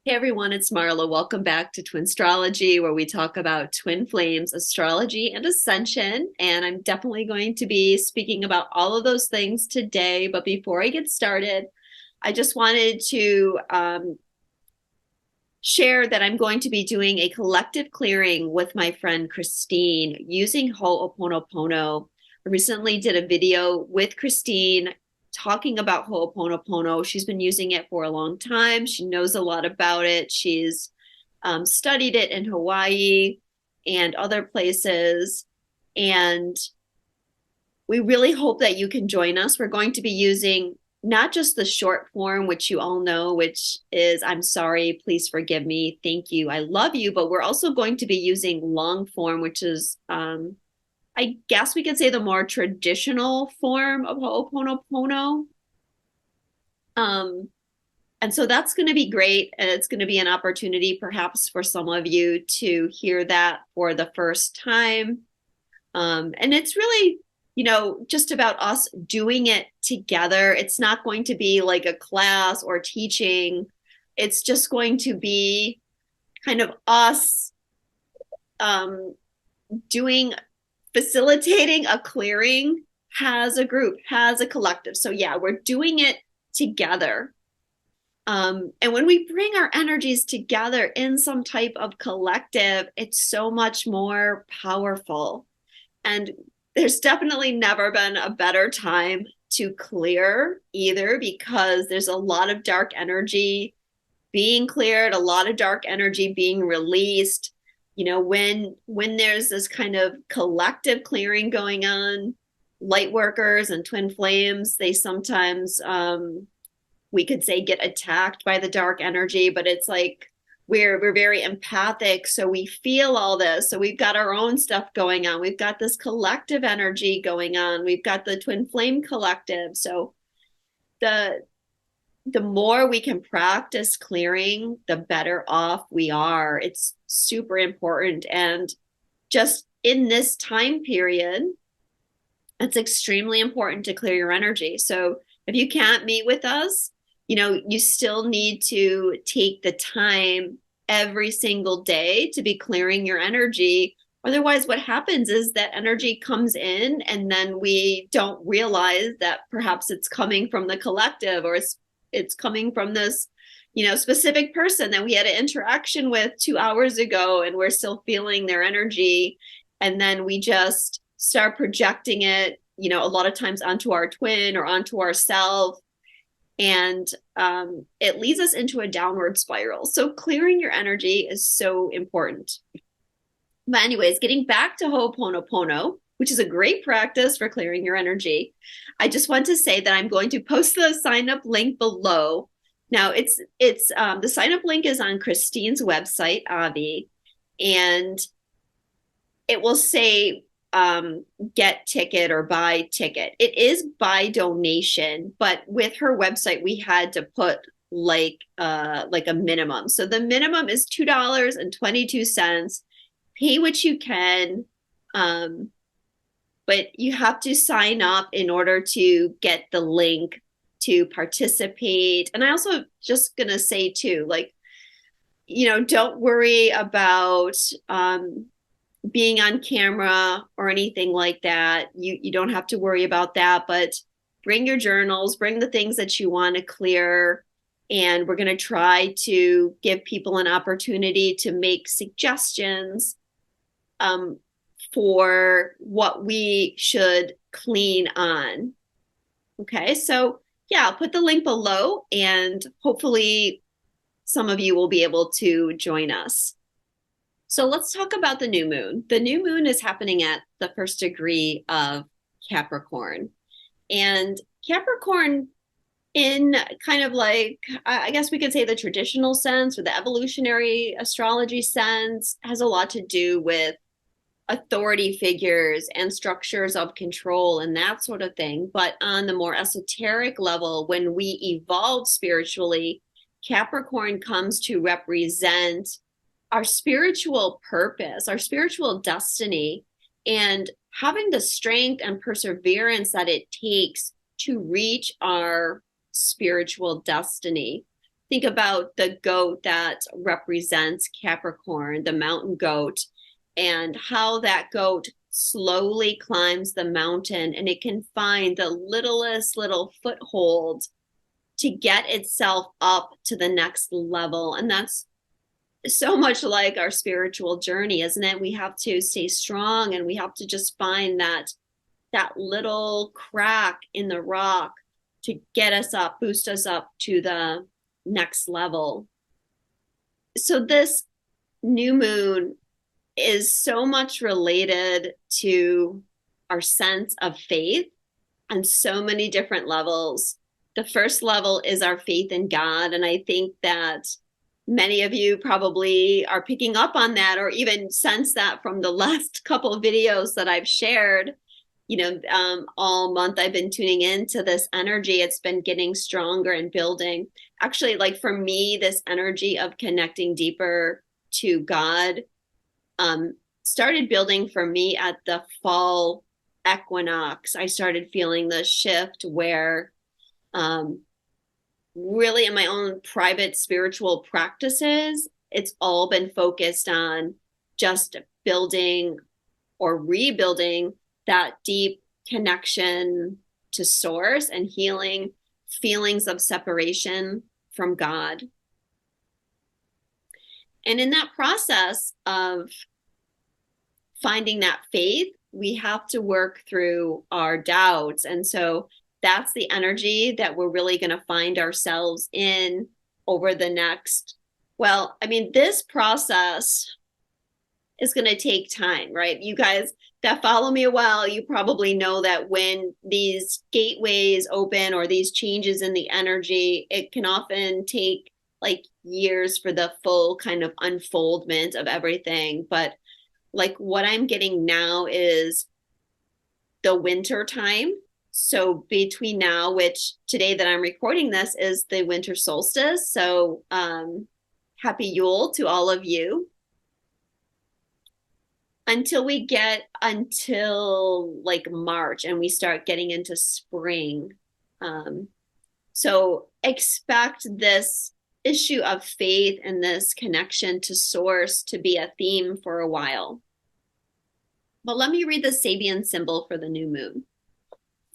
Hey everyone, it's Marla. Welcome back to Twinstrology, where we talk about twin flames, astrology, and ascension. And I'm definitely going to be speaking about all of those things today. But before I get started, I just wanted to share that I'm going to be doing a collective clearing with my friend Christine using Ho'oponopono. I recently did a video with Christine talking about Ho'oponopono. She's been using it for a long time. She knows a lot about it. She's studied it in Hawaii and other places. And we really hope that you can join us. We're going to be using not just the short form, which you all know, which is I'm sorry, please forgive me, thank you, I love you, but we're also going to be using long form, which is, I guess we could say the more traditional form of Ho'oponopono. Um, and so that's going to be great. And it's going to be an opportunity perhaps for some of you to hear that for the first time. And it's really, just about us doing it together. It's not going to be like a class or teaching. It's just going to be kind of us um, doing, facilitating a clearing as a group, as a collective. So, yeah, we're doing it together. And when we bring our energies together in some type of collective, it's so much more powerful. And there's definitely never been a better time to clear either, because there's a lot of dark energy being cleared, a lot of dark energy being released. When there's this kind of collective clearing going on, light workers and twin flames, they sometimes we could say get attacked by the dark energy, but it's like we're very empathic, so we feel all this. So we've got our own stuff going on. We've got this collective energy going on. We've got the twin flame collective. So the more we can practice clearing, the better off we are. It's super important. And just in this time period, it's extremely important to clear your energy. So if you can't meet with us, you still need to take the time every single day to be clearing your energy. Otherwise, what happens is that energy comes in and then we don't realize that perhaps it's coming from the collective, or it's coming from this, specific person that we had an interaction with 2 hours ago, and we're still feeling their energy. And then we just start projecting it, a lot of times onto our twin or onto ourselves. And it leads us into a downward spiral. So clearing your energy is so important. But anyways, getting back to Ho'oponopono, which is a great practice for clearing your energy, I just want to say that I'm going to post the sign up link below. Now, it's the sign up link is on Christine's website, AVVI, and it will say get ticket or buy ticket. It is by donation, but with her website, we had to put like a minimum. So the minimum is $2.22. Pay what you can. But you have to sign up in order to get the link to participate. And I also just gonna say too, like, don't worry about being on camera or anything like that. You don't have to worry about that, but bring your journals, bring the things that you want to clear. And we're going to try to give people an opportunity to make suggestions for what we should clean on. Okay, so yeah, I'll put the link below, and hopefully some of you will be able to join us. So let's talk about the new moon. The new moon is happening at the first degree of Capricorn. And Capricorn, in kind of like, I guess we could say the traditional sense or the evolutionary astrology sense, has a lot to do with authority figures and structures of control and that sort of thing. But on the more esoteric level, when we evolve spiritually, Capricorn comes to represent our spiritual purpose, our spiritual destiny, and having the strength and perseverance that it takes to reach our spiritual destiny. think about the goat that represents Capricorn, the mountain goat, and how that goat slowly climbs the mountain, and it can find the littlest little foothold to get itself up to the next level. And that's so much like our spiritual journey, isn't it? We have to stay strong, and we have to just find that little crack in the rock to get us up, boost us up to the next level. So this new moon is so much related to our sense of faith on so many different levels. The first level is our faith in God. And I think that many of you probably are picking up on that, or even sense that from the last couple of videos that I've shared. All month I've been tuning into this energy. It's been getting stronger and building. Actually, like for me, this energy of connecting deeper to God started building for me at the fall equinox. I started feeling the shift where really in my own private spiritual practices, it's all been focused on just building or rebuilding that deep connection to source and healing feelings of separation from God. And in that process of finding that faith, we have to work through our doubts. And so that's the energy that we're really going to find ourselves in over the next, this process is going to take time, right? You guys that follow me a while, you probably know that when these gateways open or these changes in the energy, it can often take like years for the full kind of unfoldment of everything. But like what I'm getting now is the winter time. So between now, which today that I'm recording this is the winter solstice. So happy Yule to all of you. Until we get until like March and we start getting into spring. So expect this issue of faith and this connection to source to be a theme for a while. But let me read the Sabian symbol for the new moon.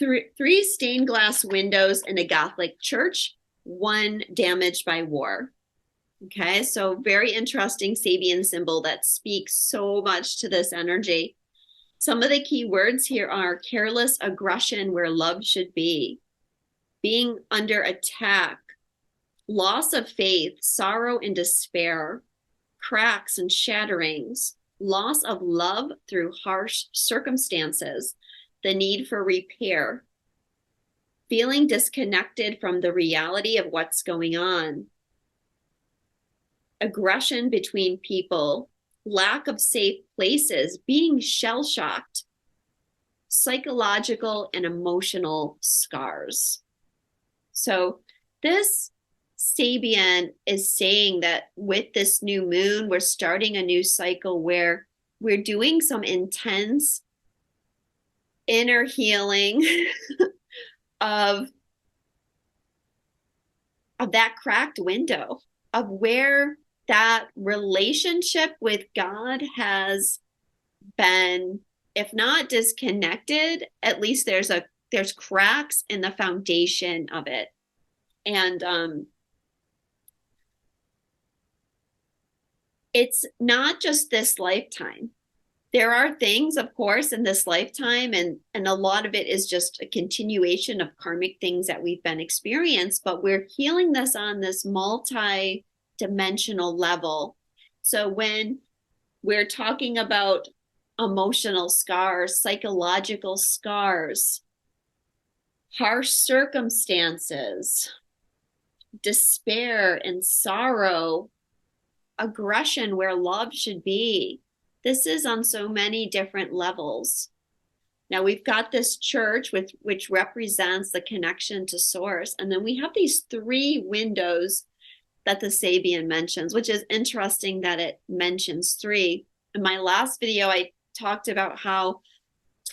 Three stained glass windows in a Gothic church, one damaged by war. Okay, so very interesting Sabian symbol that speaks so much to this energy. Some of the key words here are careless aggression where love should be, being under attack, loss of faith, sorrow and despair, cracks and shatterings, loss of love through harsh circumstances, the need for repair, feeling disconnected from the reality of what's going on, aggression between people, lack of safe places, being shell-shocked, psychological and emotional scars. So this Sabian is saying that with this new moon, we're starting a new cycle where we're doing some intense inner healing of that cracked window, of where that relationship with God has been, if not disconnected, at least there's cracks in the foundation of it. And it's not just this lifetime. There are things, of course, in this lifetime, and a lot of it is just a continuation of karmic things that we've been experienced, but we're healing this on this multi-dimensional level. So when we're talking about emotional scars, psychological scars, harsh circumstances, despair and sorrow, aggression where love should be, this is on so many different levels. Now we've got this church which represents the connection to source. And then we have these three windows that the Sabian mentions, which is interesting that it mentions three. In my last video, I talked about how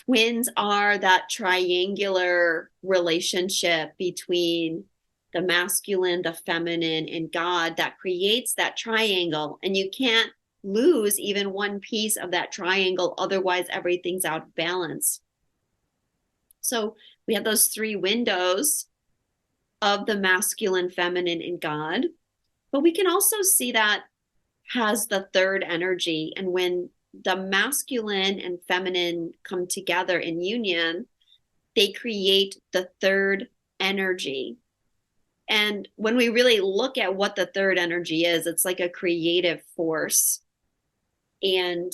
twins are that triangular relationship between the masculine, the feminine, and God that creates that triangle. And you can't lose even one piece of that triangle. Otherwise, everything's out of balance. So we have those three windows of the masculine, feminine, and God. But we can also see that has the third energy. And when the masculine and feminine come together in union, they create the third energy. And when we really look at what the third energy is, it's like a creative force. And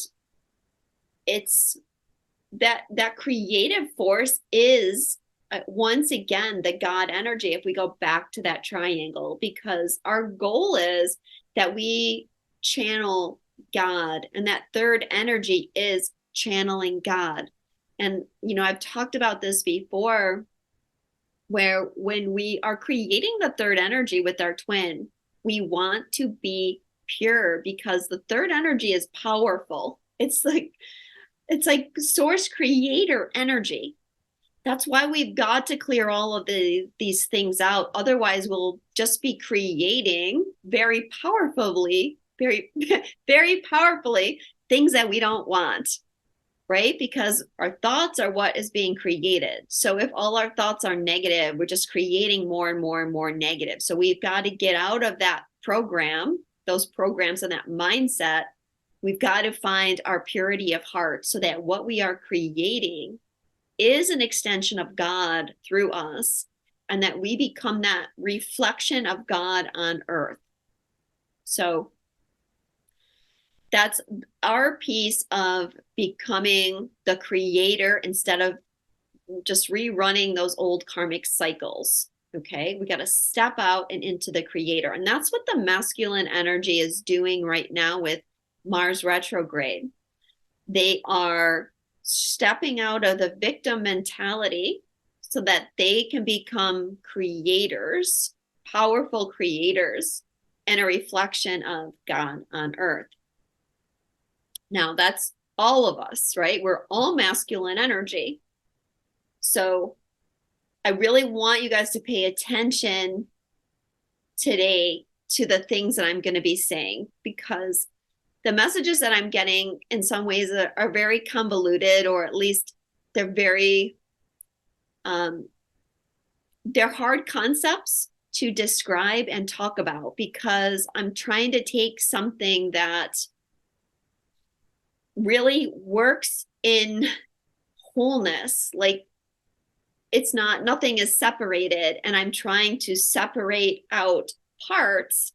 it's that creative force is once again the God energy, if we go back to that triangle, because our goal is that we channel God, and that third energy is channeling God. And I've talked about this before, where when we are creating the third energy with our twin, we want to be pure, because the third energy is powerful. It's like source creator energy. That's why we've got to clear all of these things out. Otherwise, we'll just be creating very powerfully things that we don't want, right? Because our thoughts are what is being created. So if all our thoughts are negative, we're just creating more and more and more negative. So we've got to get out of that program, those programs and that mindset. We've got to find our purity of heart, so that what we are creating is an extension of God through us, and that we become that reflection of God on earth. So that's our piece of becoming the creator instead of just rerunning those old karmic cycles. Okay, we got to step out and into the creator. And that's what the masculine energy is doing right now with Mars retrograde. They are stepping out of the victim mentality so that they can become creators, powerful creators, and a reflection of God on earth. Now, that's all of us, right? We're all masculine energy. So I really want you guys to pay attention today to the things that I'm going to be saying, because the messages that I'm getting in some ways are very convoluted, or at least they're very, they're hard concepts to describe and talk about, because I'm trying to take something that really works in wholeness. Like, it's not, nothing is separated, and I'm trying to separate out parts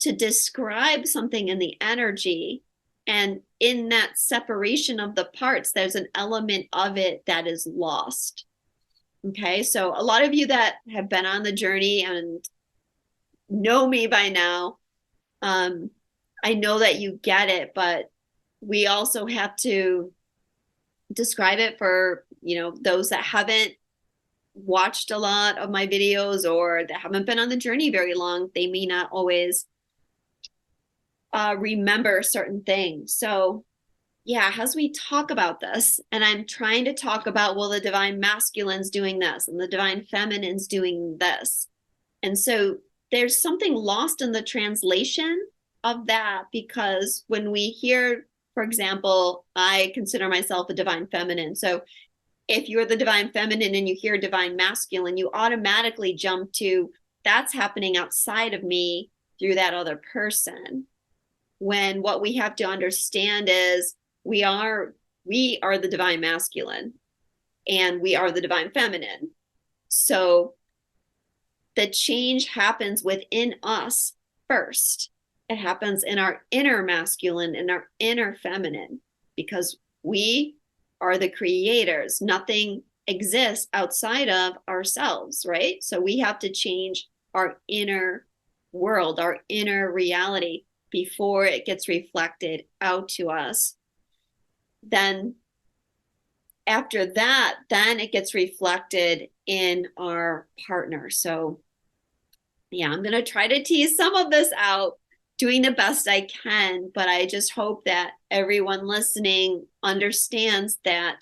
to describe something in the energy. And in that separation of the parts, there's an element of it that is lost. Okay, so a lot of you that have been on the journey and know me by now, I know that you get it, but we also have to describe it for, those that haven't watched a lot of my videos, or that haven't been on the journey very long. They may not always remember certain things. So yeah, as we talk about this, and I'm trying to talk about, well, the divine masculine's doing this and the divine feminine's doing this. And so there's something lost in the translation of that, because when we hear, for example, I consider myself a divine feminine. So if you're the divine feminine and you hear divine masculine, you automatically jump to, that's happening outside of me through that other person. When what we have to understand is we are the divine masculine and we are the divine feminine. So the change happens within us first. It happens in our inner masculine and our inner feminine, because we are the creators. Nothing exists outside of ourselves, right? So we have to change our inner world, our inner reality, before it gets reflected out to us. Then after that, then it gets reflected in our partner. So yeah, I'm going to try to tease some of this out, doing the best I can, but I just hope that everyone listening understands that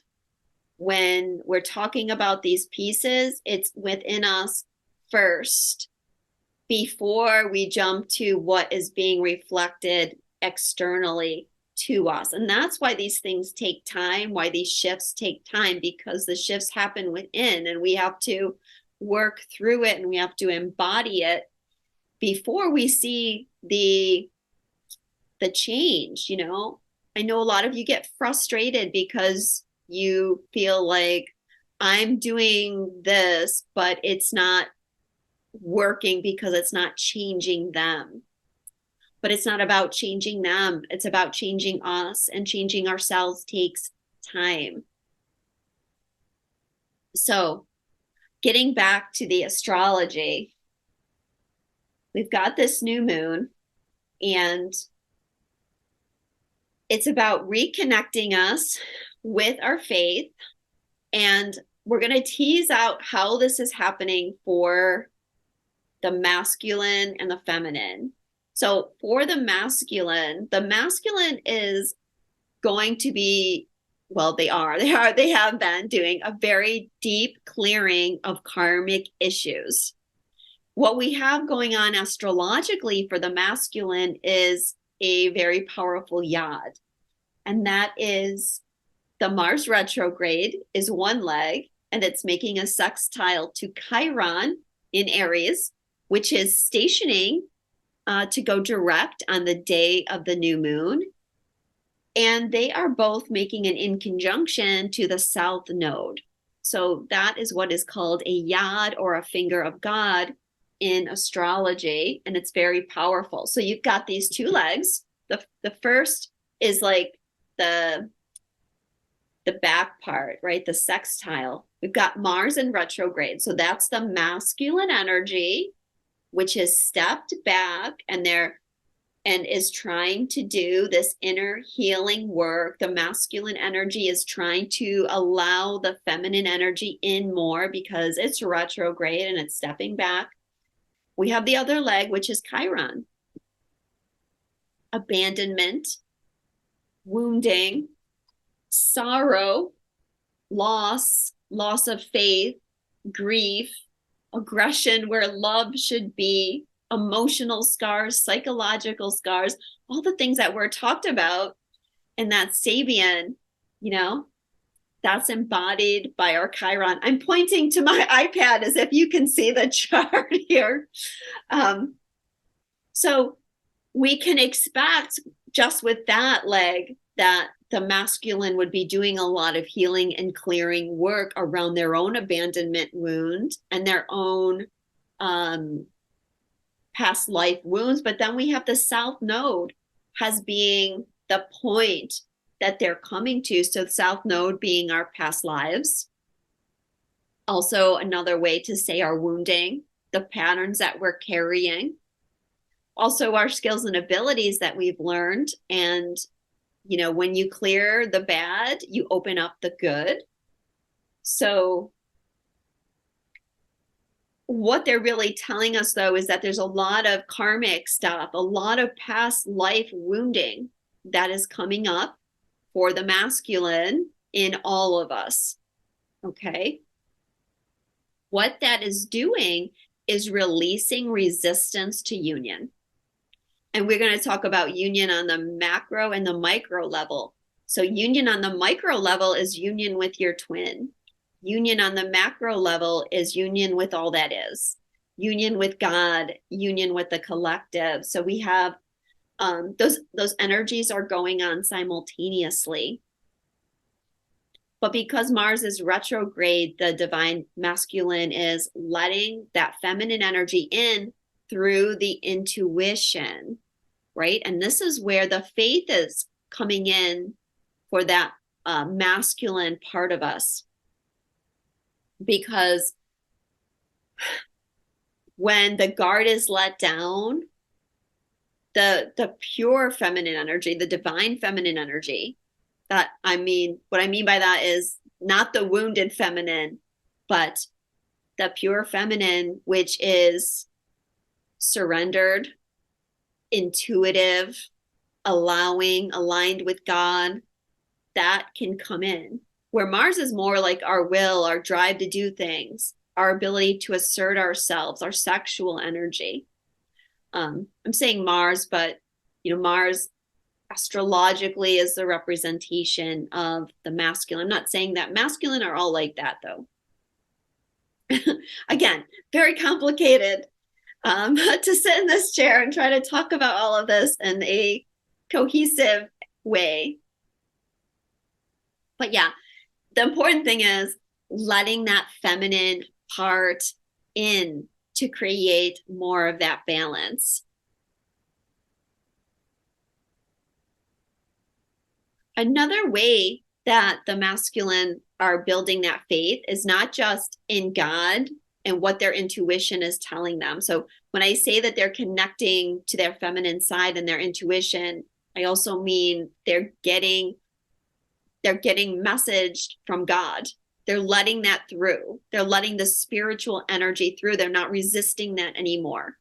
when we're talking about these pieces, it's within us first. before we jump to what is being reflected externally to us. And that's why these things take time, why these shifts take time, because the shifts happen within and we have to work through it and we have to embody it before we see the change. You know, I know a lot of you get frustrated because you feel like I'm doing this, but it's not working because it's not changing them. But it's not about changing them. It's about changing us, and changing ourselves takes time. So getting back to the astrology, we've got this new moon, and it's about reconnecting us with our faith. And we're going to tease out how this is happening for the masculine and the feminine. So for the masculine is going to be, well, they have been doing a very deep clearing of karmic issues. What we have going on astrologically for the masculine is a very powerful yod. And that is the Mars retrograde is one leg, and it's making a sextile to Chiron in Aries, which is stationing to go direct on the day of the new moon. And they are both making an in conjunction to the south node. So that is what is called a yod, or a finger of God, in astrology. And it's very powerful. So you've got these two legs. The first is like the back part, right? The sextile. We've got Mars in retrograde. So that's the masculine energy, which is stepped back and is trying to do this inner healing work. The masculine energy is trying to allow the feminine energy in more because it's retrograde and it's stepping back. We have the other leg, which is Chiron. Abandonment, wounding, sorrow, loss of faith, grief, aggression where love should be, emotional scars, psychological scars, all the things that were talked about in that Sabian, you know, that's embodied by our Chiron. I'm pointing to my iPad as if you can see the chart here. So we can expect just with that leg that the masculine would be doing a lot of healing and clearing work around their own abandonment wound and their own past life wounds. But then we have the south node as being the point that they're coming to. So the south node being our past lives. Also another way to say our wounding, the patterns that we're carrying. Also our skills and abilities that we've learned. And you know, when you clear the bad, you open up the good. So what they're really telling us, though, is that there's a lot of karmic stuff, a lot of past life wounding that is coming up for the masculine in all of us. Okay. What that is doing is releasing resistance to union. And we're going to talk about union on the macro and the micro level. So union on the micro level is union with your twin. Union on the macro level is union with all that is. Union with God, union with the collective. So we have those energies are going on simultaneously. But because Mars is retrograde, the divine masculine is letting that feminine energy in through the intuition, right? And this is where the faith is coming in for that masculine part of us. Because when the guard is let down, the pure feminine energy, the divine feminine energy, what I mean by that is not the wounded feminine, but the pure feminine, which is surrendered, intuitive, allowing, aligned with God, that can come in. Where Mars is more like our will, our drive to do things, our ability to assert ourselves, our sexual energy. I'm saying Mars, but Mars astrologically is the representation of the masculine. I'm not saying that masculine are all like that, though. Again, very complicated to sit in this chair and try to talk about all of this in a cohesive way. But yeah, the important thing is letting that feminine part in to create more of that balance. Another way that the masculine are building that faith is not just in God and what their intuition is telling them. So when I say that they're connecting to their feminine side and their intuition, I also mean they're getting messaged from God. They're letting that through. They're letting the spiritual energy through. They're not resisting that anymore.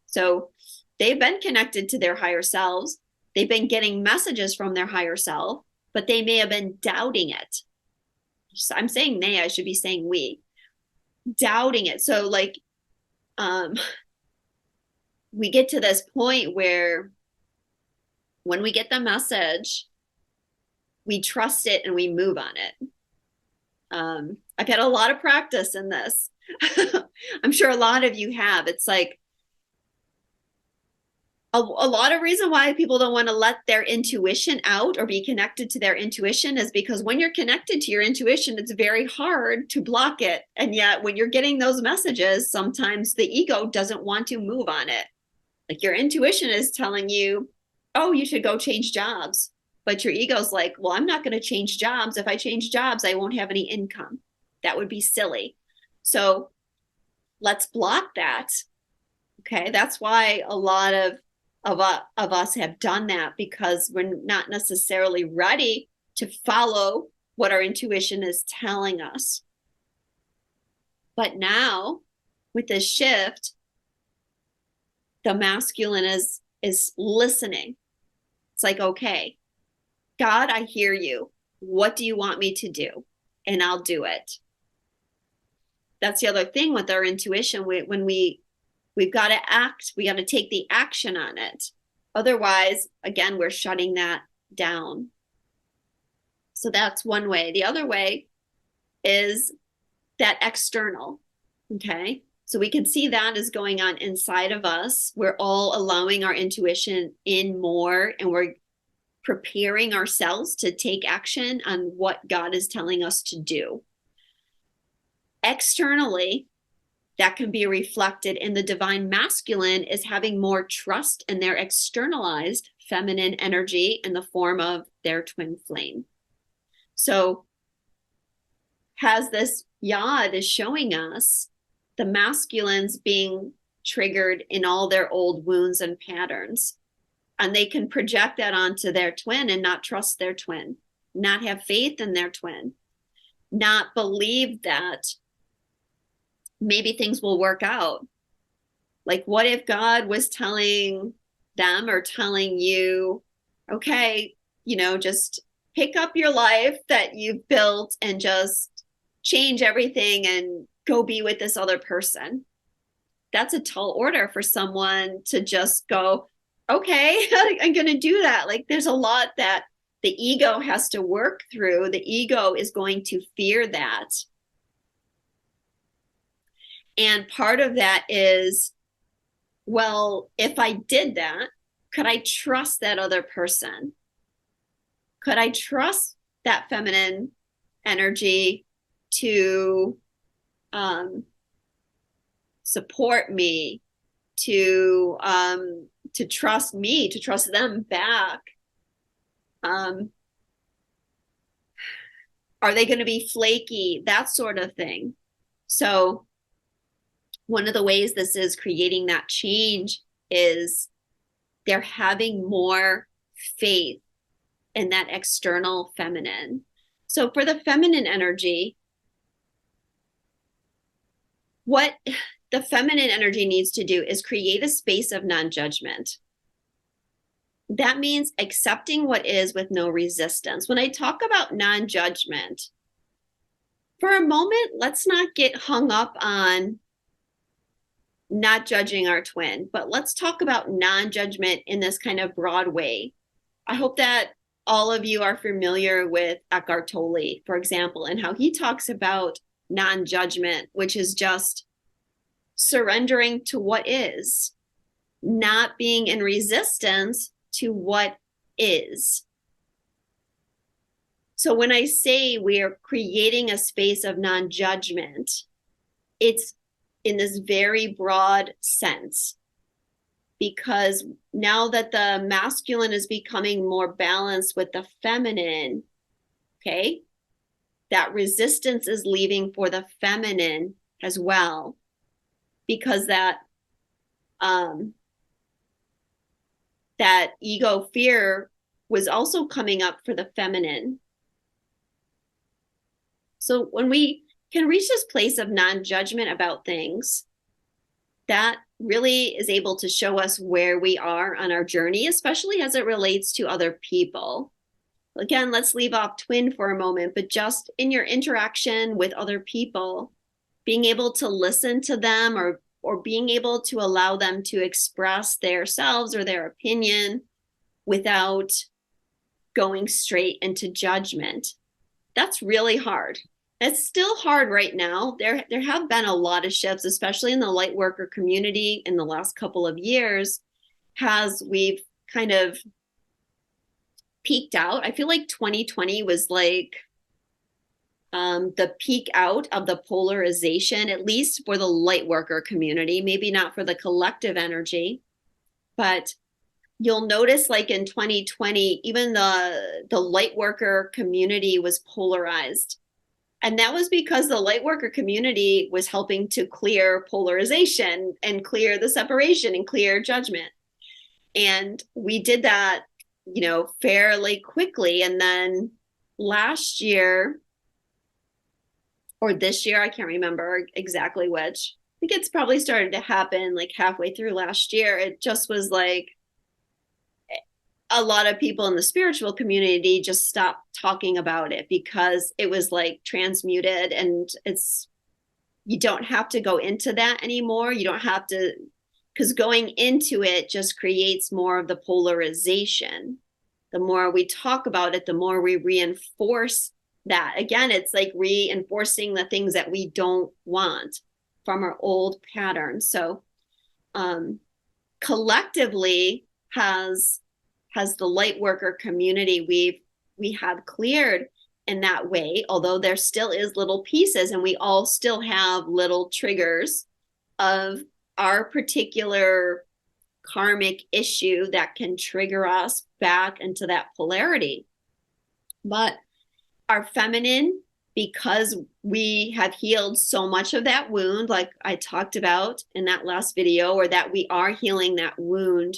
So they've been connected to their higher selves. They've been getting messages from their higher self, but they may have been doubting it. So I'm saying they, I should be saying we. Doubting it. So like we get to this point where when we get the message, we trust it and we move on it. I've had a lot of practice in this. I'm sure a lot of you have. It's like a lot of reason why people don't want to let their intuition out or be connected to their intuition is because when you're connected to your intuition, it's very hard to block it. And yet when you're getting those messages, sometimes the ego doesn't want to move on it. Like your intuition is telling you, oh, you should go change jobs. But your ego's like, well, I'm not going to change jobs. If I change jobs, I won't have any income. That would be silly. So let's block that. Okay. That's why a lot of us have done that, because we're not necessarily ready to follow what our intuition is telling us. But now with this shift, the masculine is listening. It's like, okay, God, I hear you. What do you want me to do? And I'll do it. That's the other thing with our intuition. When we've got to act, we got to take the action on it. Otherwise, again, we're shutting that down. So that's one way. The other way is that external. Okay. So we can see that is going on inside of us. We're all allowing our intuition in more, and we're preparing ourselves to take action on what God is telling us to do. Externally, that can be reflected in the divine masculine is having more trust in their externalized feminine energy in the form of their twin flame. So as this yod is showing us, the masculines being triggered in all their old wounds and patterns. And they can project that onto their twin and not trust their twin, not have faith in their twin, not believe that maybe things will work out. Like, what if God was telling them or telling you, okay, just pick up your life that you've built and just change everything and go be with this other person? That's a tall order for someone to just go, okay, I'm going to do that. Like, there's a lot that the ego has to work through. The ego is going to fear that. And part of that is, well, if I did that, could I trust that other person? Could I trust that feminine energy to support me, to trust me, to trust them back? Are they going to be flaky? That sort of thing. So one of the ways this is creating that change is they're having more faith in that external feminine. So for the feminine energy, what the feminine energy needs to do is create a space of non-judgment. That means accepting what is with no resistance. When I talk about non-judgment, for a moment, let's not get hung up on not judging our twin. But let's talk about non-judgment in this kind of broad way. I hope that all of you are familiar with Eckhart Tolle, for example, and how he talks about non-judgment, which is just surrendering to what is, not being in resistance to what is. So when I say we are creating a space of non-judgment, it's in this very broad sense, because now that the masculine is becoming more balanced with the feminine, okay, that resistance is leaving for the feminine as well, because that ego fear was also coming up for the feminine. So when we can reach this place of non-judgment about things, that really is able to show us where we are on our journey, especially as it relates to other people. Again, let's leave off twin for a moment, but just in your interaction with other people, being able to listen to them or being able to allow them to express their selves or their opinion without going straight into judgment. That's really hard. It's still hard right now. There have been a lot of shifts, especially in the light worker community in the last couple of years, as we've kind of peaked out. I feel like 2020 was like the peak out of the polarization, at least for the light worker community, maybe not for the collective energy. But you'll notice like in 2020, even the light worker community was polarized. And that was because the light worker community was helping to clear polarization and clear the separation and clear judgment. And we did that, fairly quickly. And then last year or this year, I can't remember exactly which, I think it's probably started to happen like halfway through last year. It just was like a lot of people in the spiritual community just stopped talking about it because it was like transmuted, and you don't have to go into that anymore. You don't have to, because going into it just creates more of the polarization. The more we talk about it, the more we reinforce that. Again, it's like reinforcing the things that we don't want from our old patterns. So collectively has the light worker community we have cleared in that way, although there still is little pieces, and we all still have little triggers of our particular karmic issue that can trigger us back into that polarity. But our feminine, because we have healed so much of that wound, like I talked about in that last video, or that we are healing that wound,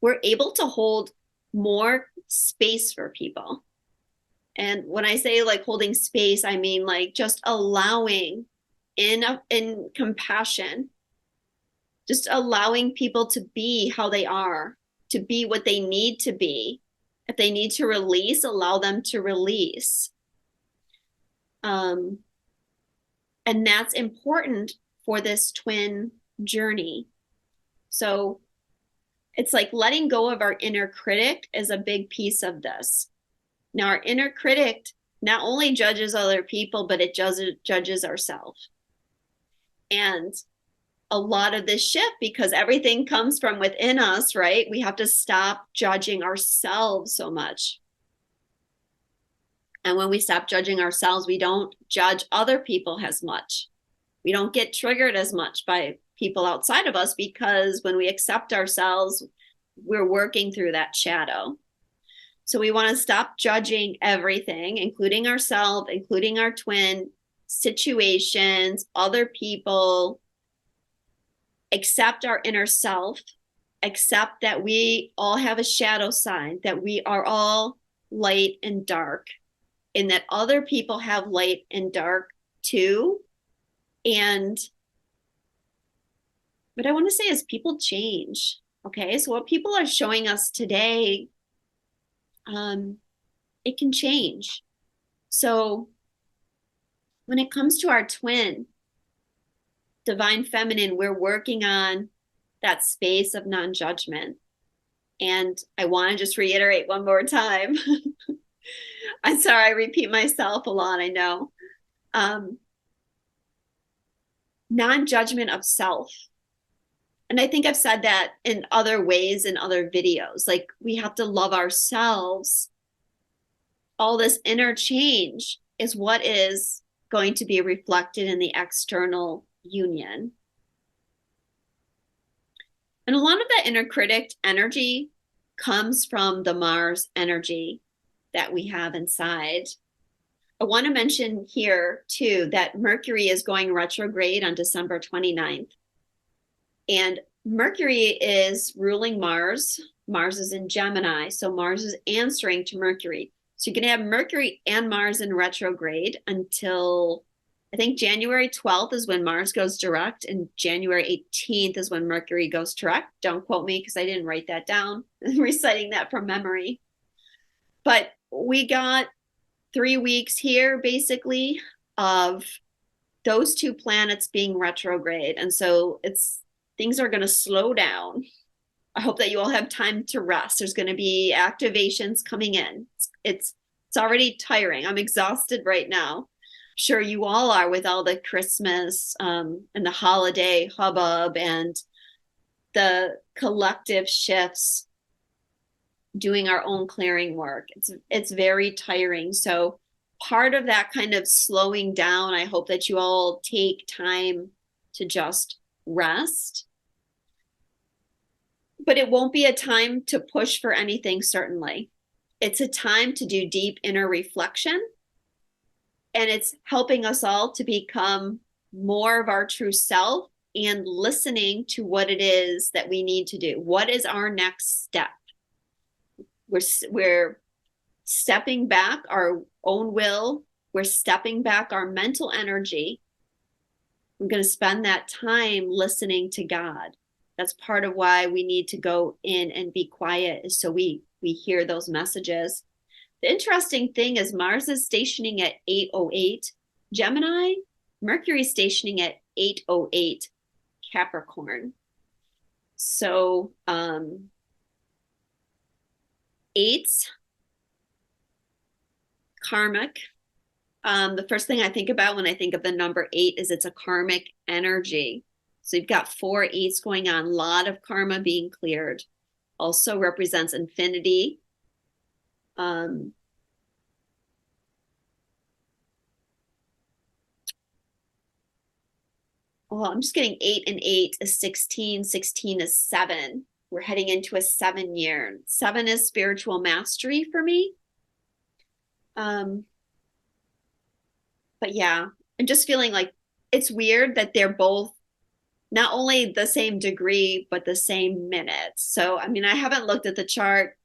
we're able to hold more space for people. And when I say like holding space, I mean like just allowing in compassion, just allowing people to be how they are, to be what they need to be. If they need to release, allow them to release. And that's important for this twin journey. So it's like letting go of our inner critic is a big piece of this. Now, our inner critic not only judges other people, but it judges ourselves. And a lot of this shift, because everything comes from within us, right? We have to stop judging ourselves so much. And when we stop judging ourselves, we don't judge other people as much. We don't get triggered as much by people outside of us, because when we accept ourselves, we're working through that shadow. So we want to stop judging everything, including ourselves, including our twin, situations, other people. Accept our inner self, accept that we all have a shadow side, that we are all light and dark, and that other people have light and dark too. And what I want to say is people change. Okay, so what people are showing us today, it can change. So when it comes to our twin, Divine Feminine, we're working on that space of non-judgment. And I want to just reiterate one more time. I'm sorry, I repeat myself a lot, I know. Non-judgment of self. And I think I've said that in other ways in other videos. Like, we have to love ourselves. All this inner change is what is going to be reflected in the external union. And a lot of that inner critic energy comes from the Mars energy that we have inside. I want to mention here too that Mercury is going retrograde on December 29th. And Mercury is ruling Mars. Mars is in Gemini, so Mars is answering to Mercury. So you can have Mercury and Mars in retrograde until, I think, January 12th is when Mars goes direct, and January 18th is when Mercury goes direct. Don't quote me because I didn't write that down. I'm reciting that from memory. But we got 3 weeks here, basically, of those two planets being retrograde. And so things are going to slow down. I hope that you all have time to rest. There's going to be activations coming in. It's already tiring. I'm exhausted right now. I'm sure you all are, with all the Christmas and the holiday hubbub and the collective shifts, doing our own clearing work. It's very tiring. So part of that kind of slowing down, I hope that you all take time to just rest. But it won't be a time to push for anything, certainly. It's a time to do deep inner reflection. And it's helping us all to become more of our true self and listening to what it is that we need to do. What is our next step? We're stepping back our own will. We're stepping back our mental energy. We're going to spend that time listening to God. That's part of why we need to go in and be quiet, is so we hear those messages. The interesting thing is Mars is stationing at 808 Gemini, Mercury is stationing at 808 Capricorn. So eights, karmic. The first thing I think about when I think of the number 8 is it's a karmic energy. So you've got 4 8s going on, a lot of karma being cleared. Also represents infinity. Well, I'm just getting 8 and 8 is 16. 16 is 7. We're heading into a 7 year. 7 is spiritual mastery for me. But yeah, I'm just feeling like it's weird that they're both not only the same degree, but the same minutes. So, I mean, I haven't looked at the chart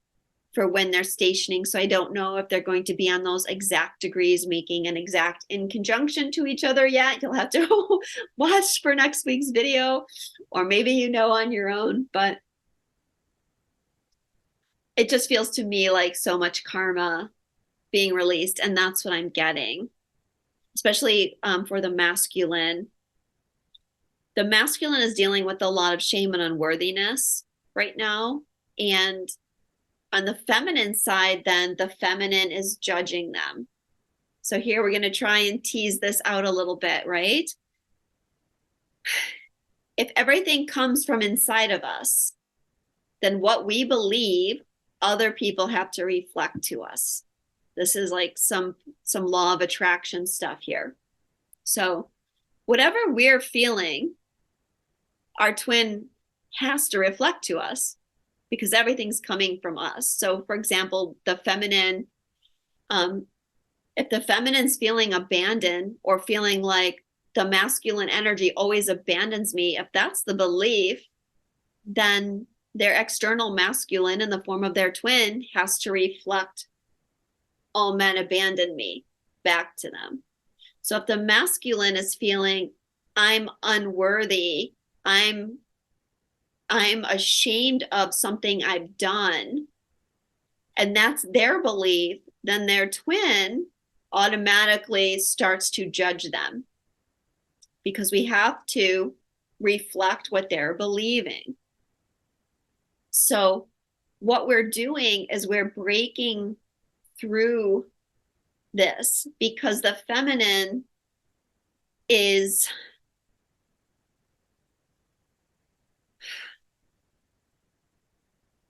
for when they're stationing, so I don't know if they're going to be on those exact degrees, making an exact in conjunction to each other yet. You'll have to watch for next week's video, or maybe you know on your own, but it just feels to me like so much karma being released, and that's what I'm getting, especially for the masculine. The masculine is dealing with a lot of shame and unworthiness right now. And on the feminine side, then the feminine is judging them. So here we're going to try and tease this out a little bit, right? If everything comes from inside of us, then what we believe, other people have to reflect to us. This is like some law of attraction stuff here. So whatever we're feeling, our twin has to reflect to us, because everything's coming from us. So for example, the feminine, if the feminine's feeling abandoned or feeling like the masculine energy always abandons me, if that's the belief, then their external masculine in the form of their twin has to reflect, all men abandon me, back to them. So if the masculine is feeling, I'm unworthy, I'm ashamed of something I've done, and that's their belief, then their twin automatically starts to judge them. because we have to reflect what they're believing. So what we're doing is we're breaking through this, because the feminine is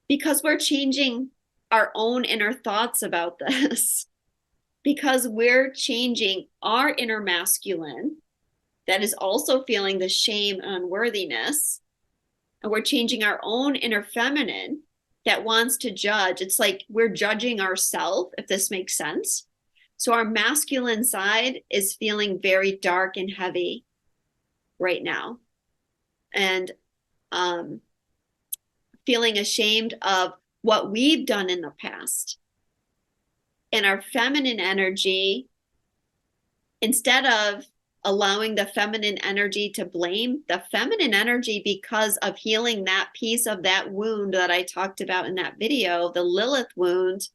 because we're changing our own inner thoughts about this, because we're changing our inner masculine that is also feeling the shame and unworthiness, and we're changing our own inner feminine that wants to judge. It's like we're judging ourselves, if this makes sense. So our masculine side is feeling very dark and heavy right now, and feeling ashamed of what we've done in the past. And our feminine energy, instead of allowing the feminine energy to blame, the feminine energy, because of healing that piece of that wound that I talked about in that video, the Lilith wound,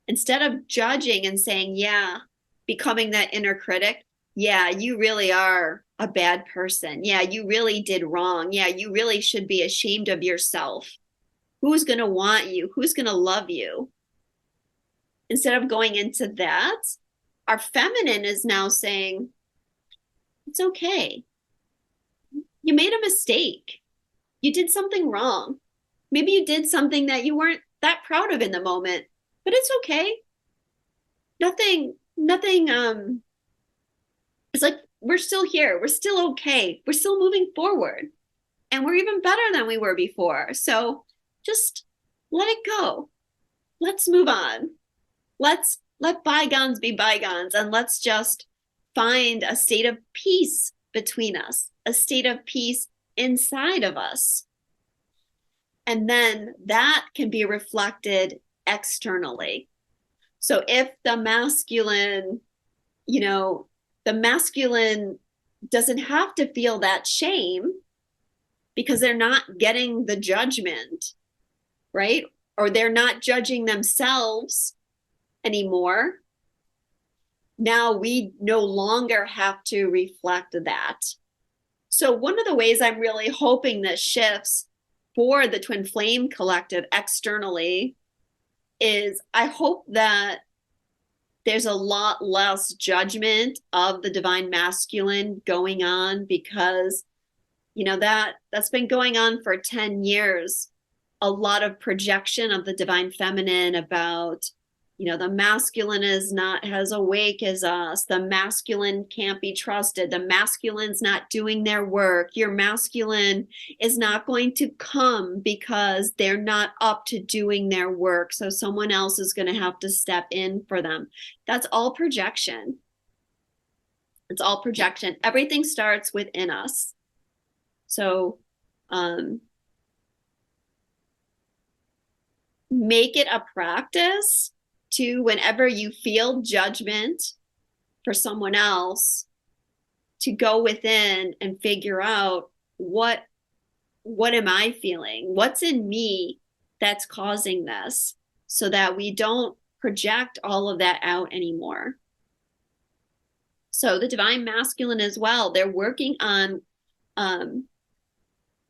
instead of judging and saying, yeah, becoming that inner critic, yeah, you really are a bad person. Yeah, you really did wrong. Yeah, you really should be ashamed of yourself. Who's going to want you? Who's going to love you? Instead of going into that, our feminine is now saying, it's okay. You made a mistake. You did something wrong. Maybe you did something that you weren't that proud of in the moment, but it's okay. Nothing, it's like, we're still here. We're still okay. We're still moving forward. And we're even better than we were before. So just let it go. Let's move on. Let's let bygones be bygones, and let's just find a state of peace between us, a state of peace inside of us. And then that can be reflected externally. So if the masculine, the masculine doesn't have to feel that shame because they're not getting the judgment, right? Or they're not judging themselves anymore. Now we no longer have to reflect that. So one of the ways I'm really hoping that shifts for the Twin Flame Collective externally is I hope that there's a lot less judgment of the divine masculine going on, because that's been going on for 10 years. A lot of projection of the divine feminine about, the masculine is not as awake as us. The masculine can't be trusted. The masculine's not doing their work. Your masculine is not going to come because they're not up to doing their work. So someone else is going to have to step in for them. That's all projection. It's all projection. Everything starts within us. So, make it a practice to, whenever you feel judgment for someone else, to go within and figure out what am I feeling? What's in me that's causing this, so that we don't project all of that out anymore. So the divine masculine as well, they're working on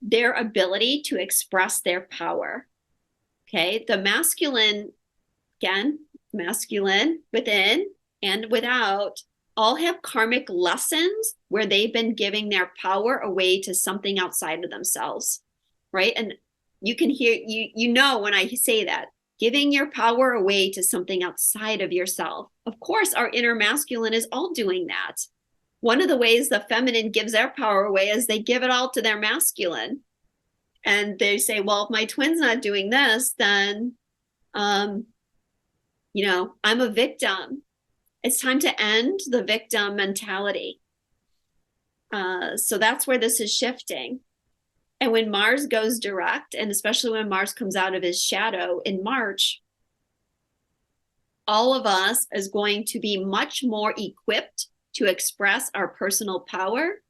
their ability to express their power. Okay, the masculine, again, masculine within and without, all have karmic lessons where they've been giving their power away to something outside of themselves, right? And you can hear, when I say that, giving your power away to something outside of yourself. Of course, our inner masculine is all doing that. One of the ways the feminine gives their power away is they give it all to their masculine. And they say, well, if my twin's not doing this, then, I'm a victim. It's time to end the victim mentality. So that's where this is shifting. And when Mars goes direct, and especially when Mars comes out of his shadow in March, all of us is going to be much more equipped to express our personal power.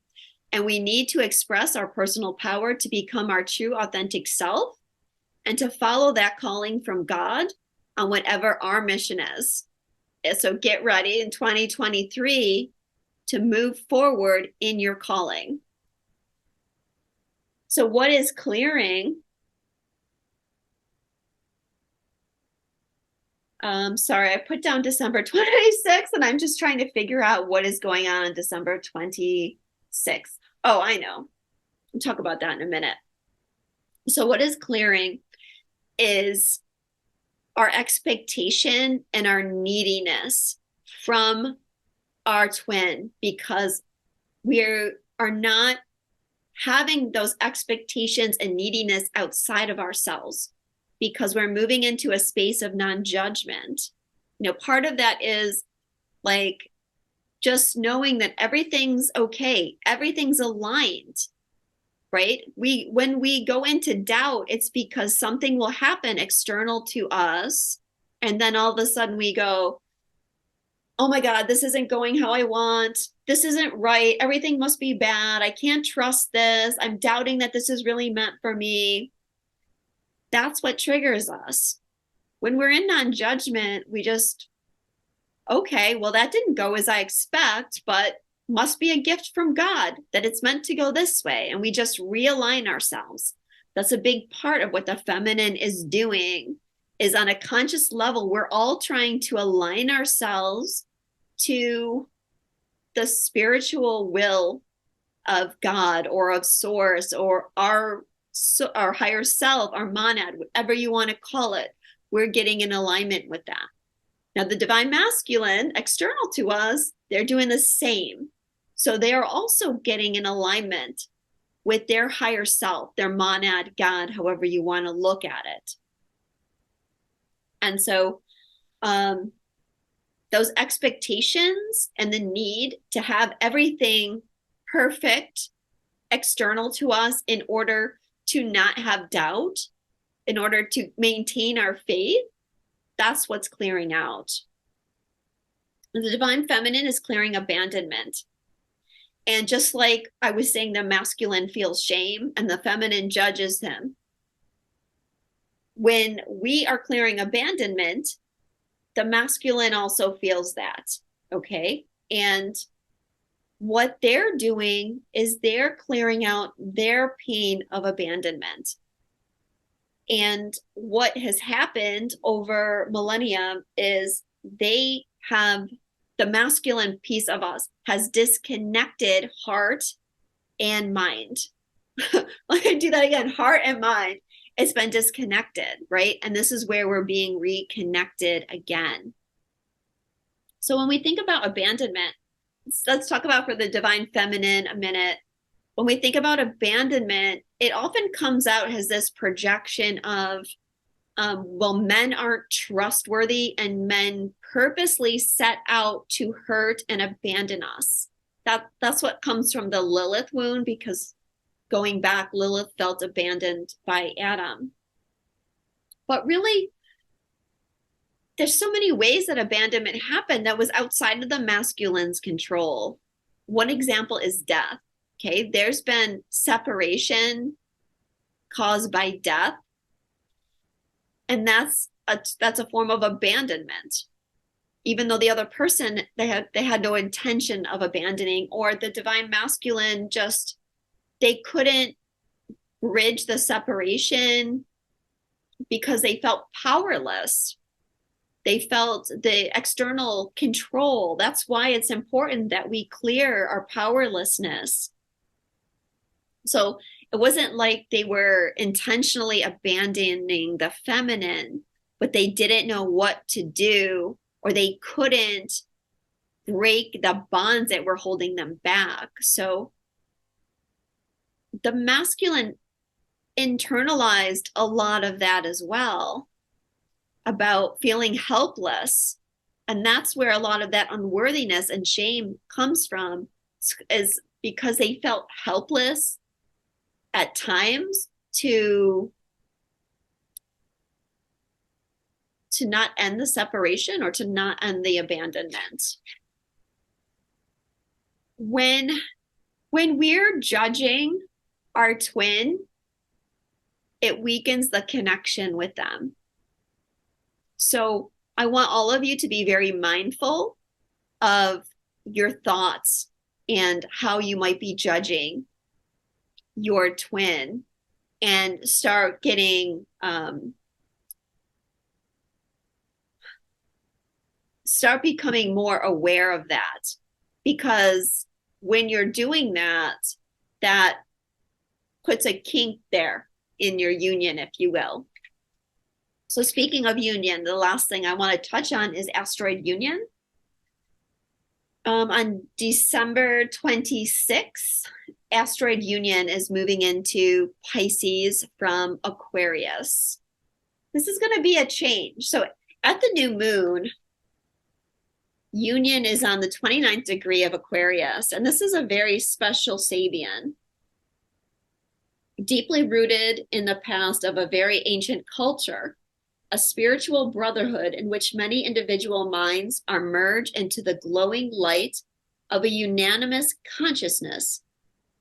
And we need to express our personal power to become our true, authentic self and to follow that calling from God on whatever our mission is. So get ready in 2023 to move forward in your calling. So what is clearing? Sorry, I put down December 26th, and I'm just trying to figure out what is going on December 26th. Oh, I know. We'll talk about that in a minute. So what is clearing is our expectation and our neediness from our twin, because we are not having those expectations and neediness outside of ourselves, because we're moving into a space of non-judgment. You know, part of that is like just knowing that everything's okay, everything's aligned, right? When we go into doubt, it's because something will happen external to us, and then all of a sudden we go, oh my God, this isn't going how I want. This isn't right. Everything must be bad. I can't trust this. I'm doubting that this is really meant for me. That's what triggers us. When we're in non-judgment, we just, okay, well, that didn't go as I expect, but must be a gift from God that it's meant to go this way. And we just realign ourselves. That's a big part of what the feminine is doing, is on a conscious level, we're all trying to align ourselves to the spiritual will of God or of source or our higher self, our monad, whatever you want to call it. We're getting in alignment with that. Now, the divine masculine, external to us, they're doing the same. So they are also getting in alignment with their higher self, their monad, God, however you want to look at it. And so those expectations and the need to have everything perfect external to us in order to not have doubt, in order to maintain our faith, that's what's clearing out. And the divine feminine is clearing abandonment. And just like I was saying, the masculine feels shame and the feminine judges him. When we are clearing abandonment, the masculine also feels that, okay? And what they're doing is they're clearing out their pain of abandonment. And what has happened over millennia is they have, the masculine piece of us has disconnected heart and mind. Like I do that again, heart and mind. It's been disconnected, right? And this is where we're being reconnected again. So when we think about abandonment, let's talk about for the divine feminine a minute. When we think about abandonment, it often comes out as this projection of, well, men aren't trustworthy and men purposely set out to hurt and abandon us. That's what comes from the Lilith wound, because going back, Lilith felt abandoned by Adam. But really, there's so many ways that abandonment happened that was outside of the masculine's control. One example is death. Okay, there's been separation caused by death, and that's a form of abandonment. Even though the other person, they had no intention of abandoning, or the divine masculine just, they couldn't bridge the separation because they felt powerless. They felt the external control. That's why it's important that we clear our powerlessness. So it wasn't like they were intentionally abandoning the feminine, but they didn't know what to do, or they couldn't break the bonds that were holding them back. So the masculine internalized a lot of that as well, about feeling helpless. And that's where a lot of that unworthiness and shame comes from, is because they felt helpless at times to not end the separation or to not end the abandonment. When we're judging our twin, it weakens the connection with them. So I want all of you to be very mindful of your thoughts and how you might be judging your twin, and start getting start becoming more aware of that. Because when you're doing that, that puts a kink there in your union, if you will. So speaking of union, the last thing I want to touch on is asteroid union. On December 26th, asteroid union is moving into Pisces from Aquarius. This is going to be a change. So at the new moon, union is on the 29th degree of Aquarius, and this is a very special Sabian, deeply rooted in the past of a very ancient culture, a spiritual brotherhood in which many individual minds are merged into the glowing light of a unanimous consciousness,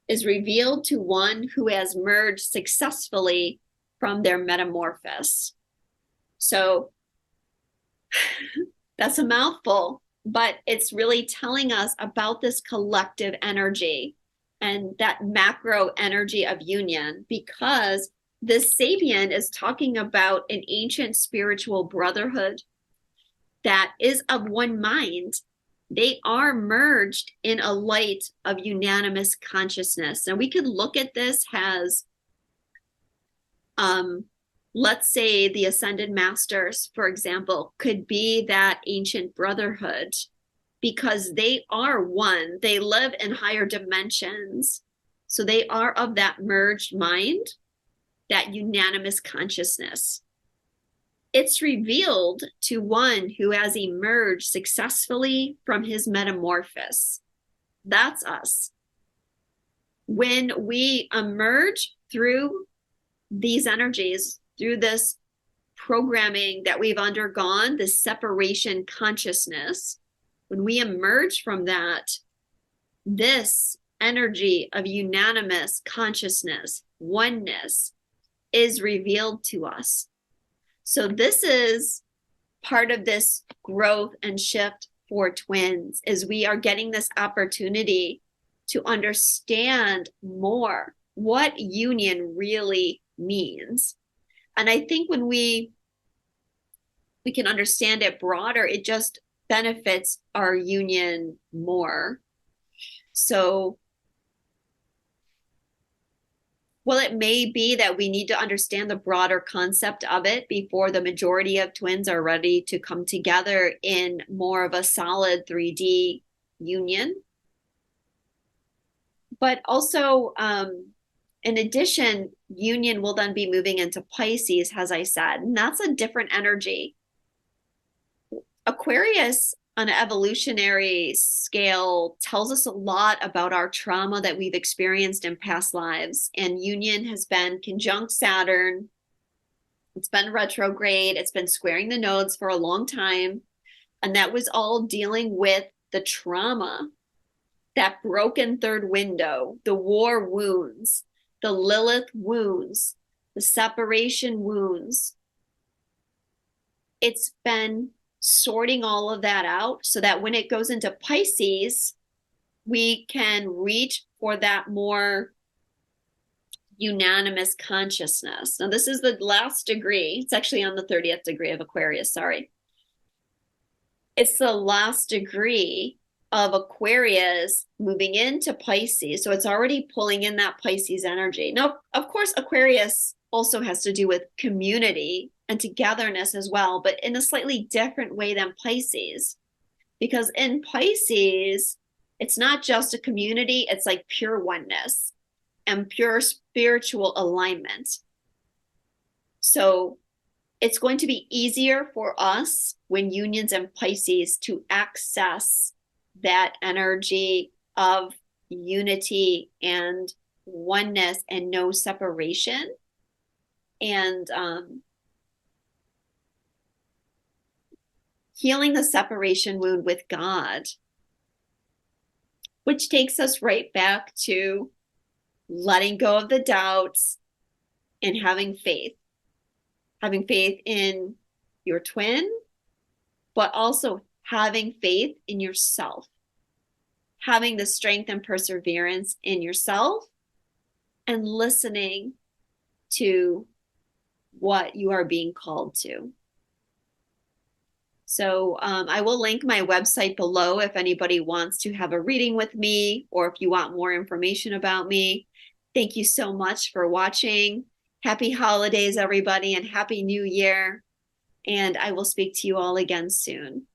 is revealed to one who has merged successfully from their metamorphosis. So that's a mouthful, but it's really telling us about this collective energy and that macro energy of union, because this Sabian is talking about an ancient spiritual brotherhood that is of one mind. They are merged in a light of unanimous consciousness. And we could look at this as, let's say the ascended masters, for example, could be that ancient brotherhood, because they are one. They live in higher dimensions. So they are of that merged mind, that unanimous consciousness. It's revealed to one who has emerged successfully from his metamorphosis. That's us. When we emerge through these energies, through this programming that we've undergone, this separation consciousness, when we emerge from that, this energy of unanimous consciousness, oneness, is revealed to us. So this is part of this growth and shift for twins, is we are getting this opportunity to understand more what union really means. And I think when we can understand it broader, it just benefits our union more. So well, it may be that we need to understand the broader concept of it before the majority of twins are ready to come together in more of a solid 3D union. But also, in addition, union will then be moving into Pisces, as I said, and that's a different energy. Aquarius, on an evolutionary scale, tells us a lot about our trauma that we've experienced in past lives. And union has been conjunct Saturn. It's been retrograde. It's been squaring the nodes for a long time. And that was all dealing with the trauma, that broken third window, the war wounds, the Lilith wounds, the separation wounds. It's been sorting all of that out so that when it goes into Pisces, we can reach for that more unanimous consciousness. Now, this is the last degree. It's actually on the 30th degree of Aquarius, sorry. It's the last degree of Aquarius moving into Pisces. So it's already pulling in that Pisces energy. Now, of course, Aquarius also has to do with community and togetherness as well, but in a slightly different way than Pisces. Because in Pisces, it's not just a community, it's like pure oneness and pure spiritual alignment. So it's going to be easier for us when unions in Pisces to access that energy of unity and oneness and no separation. And healing the separation wound with God, which takes us right back to letting go of the doubts and having faith in your twin, but also having faith in yourself, having the strength and perseverance in yourself, and listening to what you are being called to. So I will link my website below if anybody wants to have a reading with me, or if you want more information about me. Thank you so much for watching. Happy holidays, everybody, and Happy New Year. And I will speak to you all again soon.